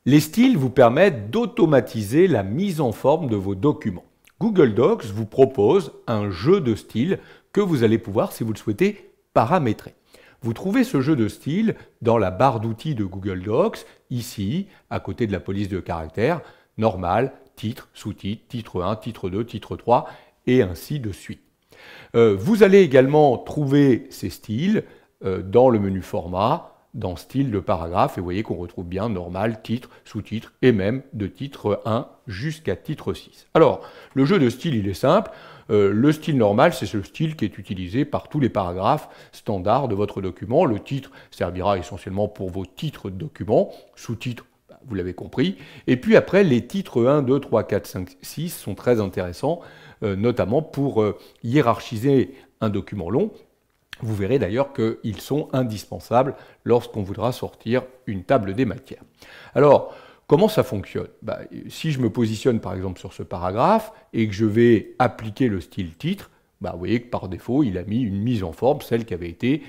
Les styles vous permettent d'automatiser la mise en forme de vos documents. Google Docs vous propose un jeu de styles que vous allez pouvoir, si vous le souhaitez, paramétrer. Vous trouvez ce jeu de style dans la barre d'outils de Google Docs, ici, à côté de la police de caractères, normal, titre, sous-titre, titre 1, titre 2, titre 3, et ainsi de suite. Vous allez également trouver ces styles dans le menu format, dans style de paragraphe, et vous voyez qu'on retrouve bien normal, titre, sous-titre, et même de titre 1 jusqu'à titre 6. Alors, le jeu de style, il est simple. Le style normal, c'est ce style qui est utilisé par tous les paragraphes standards de votre document. Le titre servira essentiellement pour vos titres de documents. Sous-titre, vous l'avez compris. Et puis après, les titres 1, 2, 3, 4, 5, 6 sont très intéressants, notamment pour hiérarchiser un document long. Vous verrez d'ailleurs qu'ils sont indispensables lorsqu'on voudra sortir une table des matières. Alors, comment ça fonctionne? Si je me positionne par exemple sur ce paragraphe et que je vais appliquer le style titre, vous voyez que par défaut, il a mis une mise en forme, celle qui avait été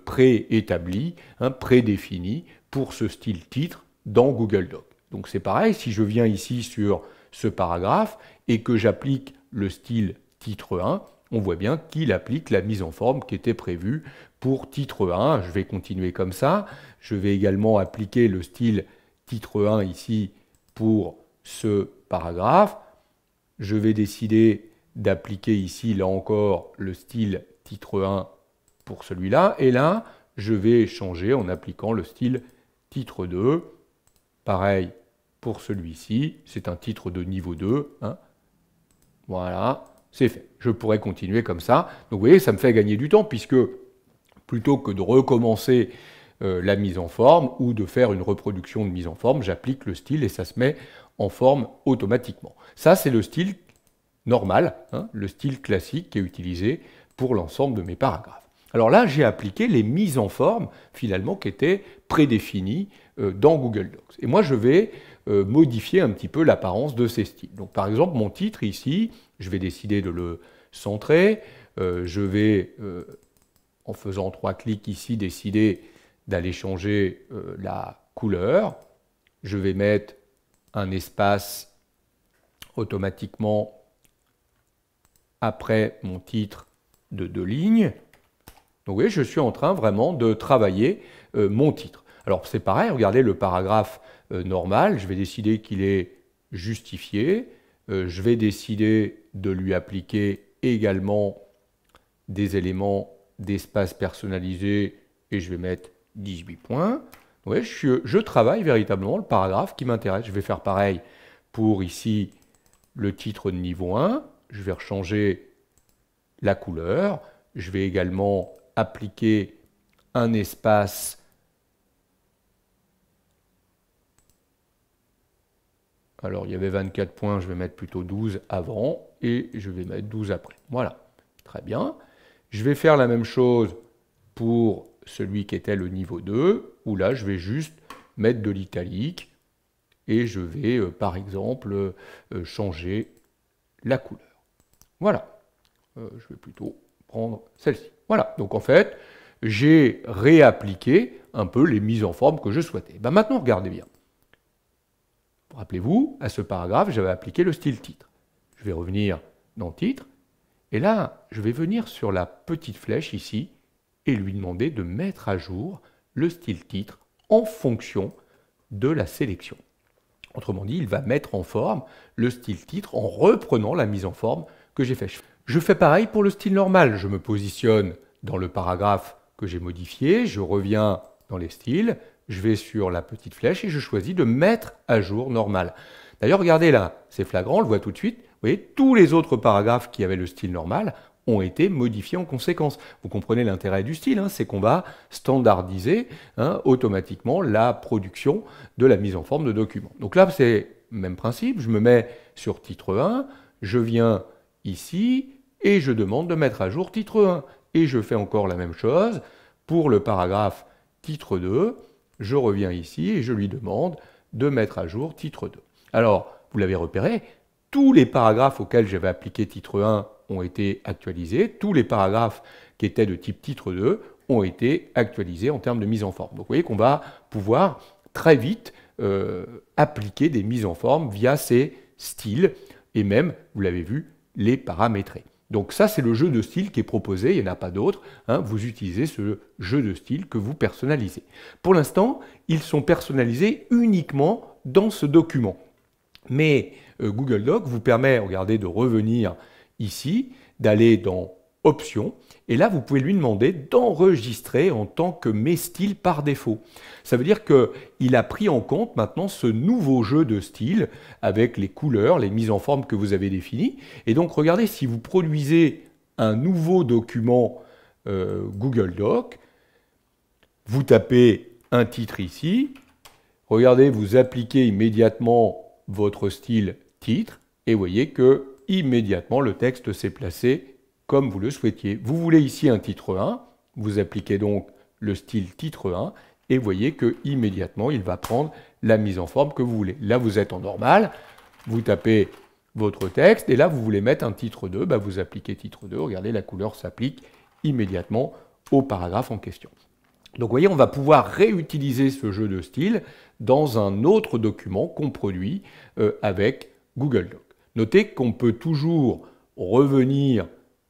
préétablie, prédéfinie pour ce style titre dans Google Docs. Donc c'est pareil, si je viens ici sur ce paragraphe et que j'applique le style titre 1, on voit bien qu'il applique la mise en forme qui était prévue pour titre 1. Je vais continuer comme ça. Je vais également appliquer le style titre 1 ici pour ce paragraphe. Je vais décider d'appliquer ici, là encore, le style titre 1 pour celui-là. Et là, je vais changer en appliquant le style titre 2. Pareil pour celui-ci. C'est un titre de niveau 2. Voilà. C'est fait. Je pourrais continuer comme ça. Donc vous voyez, ça me fait gagner du temps puisque plutôt que de recommencer la mise en forme ou de faire une reproduction de mise en forme, j'applique le style et ça se met en forme automatiquement. Ça, c'est le style normal, le style classique qui est utilisé pour l'ensemble de mes paragraphes. Alors là, j'ai appliqué les mises en forme finalement qui étaient prédéfinies dans Google Docs. Et moi, je vais modifier un petit peu l'apparence de ces styles. Donc par exemple, mon titre ici, je vais décider de le centrer. Je vais, en faisant 3 clics ici, décider d'aller changer la couleur. Je vais mettre un espace automatiquement après mon titre de 2 lignes. Donc vous voyez, je suis en train vraiment de travailler mon titre. Alors c'est pareil, regardez le paragraphe normal, je vais décider qu'il est justifié. Je vais décider de lui appliquer également des éléments d'espace personnalisé et je vais mettre 18 points. Ouais, je travaille véritablement le paragraphe qui m'intéresse. Je vais faire pareil pour ici le titre de niveau 1. Je vais changer la couleur. Je vais également appliquer un espace. Alors, il y avait 24 points, je vais mettre plutôt 12 avant et je vais mettre 12 après. Voilà, très bien. Je vais faire la même chose pour celui qui était le niveau 2, où là, je vais juste mettre de l'italique et je vais, par exemple, changer la couleur. Voilà, je vais plutôt prendre celle-ci. Voilà, donc en fait, j'ai réappliqué un peu les mises en forme que je souhaitais. Maintenant, regardez bien. Rappelez-vous, à ce paragraphe, j'avais appliqué le style titre. Je vais revenir dans titre, et là, je vais venir sur la petite flèche ici, et lui demander de mettre à jour le style titre en fonction de la sélection. Autrement dit, il va mettre en forme le style titre en reprenant la mise en forme que j'ai faite. Je fais pareil pour le style normal. Je me positionne dans le paragraphe que j'ai modifié, je reviens dans les styles, je vais sur la petite flèche et je choisis de mettre à jour normal. D'ailleurs, regardez là, c'est flagrant, on le voit tout de suite. Vous voyez, tous les autres paragraphes qui avaient le style normal ont été modifiés en conséquence. Vous comprenez l'intérêt du style, c'est qu'on va standardiser automatiquement la production de la mise en forme de documents. Donc là, c'est le même principe, je me mets sur titre 1, je viens ici et je demande de mettre à jour titre 1. Et je fais encore la même chose pour le paragraphe titre 2. Je reviens ici et je lui demande de mettre à jour titre 2. Alors, vous l'avez repéré, tous les paragraphes auxquels j'avais appliqué titre 1 ont été actualisés, tous les paragraphes qui étaient de type titre 2 ont été actualisés en termes de mise en forme. Donc vous voyez qu'on va pouvoir très vite appliquer des mises en forme via ces styles et même, vous l'avez vu, les paramétrer. Donc ça, c'est le jeu de style qui est proposé, il n'y en a pas d'autre. Hein, vous utilisez ce jeu de style que vous personnalisez. Pour l'instant, ils sont personnalisés uniquement dans ce document. Mais Google Docs vous permet, regardez, de revenir ici, d'aller dans Options, et là, vous pouvez lui demander d'enregistrer en tant que mes styles par défaut. Ça veut dire qu'il a pris en compte maintenant ce nouveau jeu de style avec les couleurs, les mises en forme que vous avez définies. Et donc, regardez, si vous produisez un nouveau document Google Doc, vous tapez un titre ici, regardez, vous appliquez immédiatement votre style titre, et vous voyez que immédiatement le texte s'est placé comme vous le souhaitiez. Vous voulez ici un titre 1, vous appliquez donc le style titre 1, et vous voyez que immédiatement il va prendre la mise en forme que vous voulez. Là, vous êtes en normal, vous tapez votre texte, et là, vous voulez mettre un titre 2, bah, vous appliquez titre 2, regardez, la couleur s'applique immédiatement au paragraphe en question. Donc, vous voyez, on va pouvoir réutiliser ce jeu de style dans un autre document qu'on produit avec Google Docs. Notez qu'on peut toujours revenir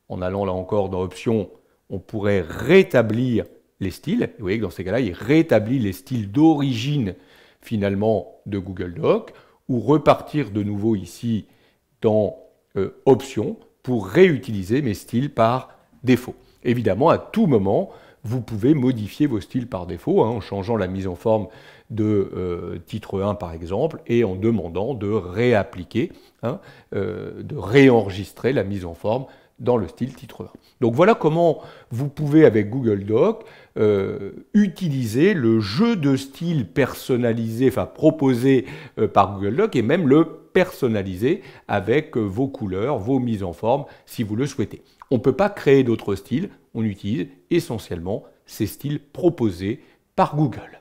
en allant là encore dans Options, on pourrait rétablir les styles. Vous voyez que dans ces cas-là, il rétablit les styles d'origine finalement de Google Docs, ou repartir de nouveau ici dans Options pour réutiliser mes styles par défaut. Évidemment, à tout moment, vous pouvez modifier vos styles par défaut en changeant la mise en forme de titre 1 par exemple et en demandant de réappliquer, de réenregistrer la mise en forme dans le style titre 1. Donc voilà comment vous pouvez avec Google Docs utiliser le jeu de style personnalisé, enfin proposé par Google Docs et même le personnaliser avec vos couleurs, vos mises en forme si vous le souhaitez. On ne peut pas créer d'autres styles, on utilise essentiellement ces styles proposés par Google.